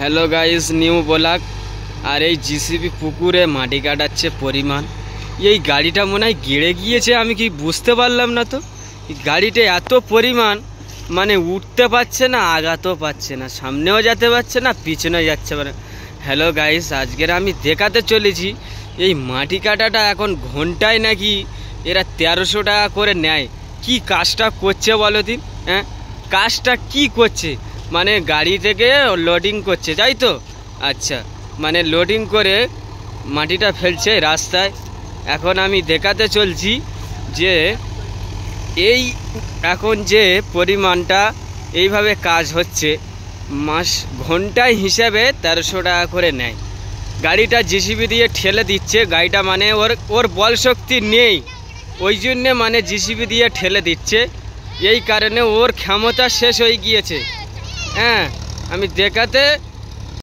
Hello guys, new blog. আর এই GCB পুকুরে মাটি কাটাচ্ছে পরিমাণ। এই গাড়িটা মনে হয় গেড়ে গিয়েছে, আমি কি বুঝতে পারলাম না। তো এই গাড়িটা এত পরিমাণ, মানে উঠতে পারছে না, আগাতেও পারছে না, সামনেও যেতে পারছে না, পিছনেও যাচ্ছে না। হ্যালো গাইস, আজকের আমি দেখাতে চলেছি এই মাটি কাটাটা এখন ঘন্টায় নাকি এরা 1300 টাকা করে নেয়। কি কাজটা করছে বলো দিন? হ্যাঁ, কাজটা কি করছে? মানে গাড়ি থেকে লোডিং করছে, তাই তো? আচ্ছা, মানে লোডিং করে মাটিটা ফেলছে রাস্তায়। এখন আমি দেখাতে চলছি যে এই এখন যে পরিমাণটা এইভাবে কাজ হচ্ছে, মাস ঘন্টায় হিসেবে 1300 টাকা করে নেয়। গাড়িটা জিসিবি দিয়ে ঠেলে দিচ্ছে, গাড়িটা মানে ওর বল শক্তি নেই, ওই জন্যে মানে জিসিবি দিয়ে ঠেলে দিচ্ছে। এই কারণে ওর ক্ষমতা শেষ হয়ে গিয়েছে। হ্যাঁ, আমি দেখাতে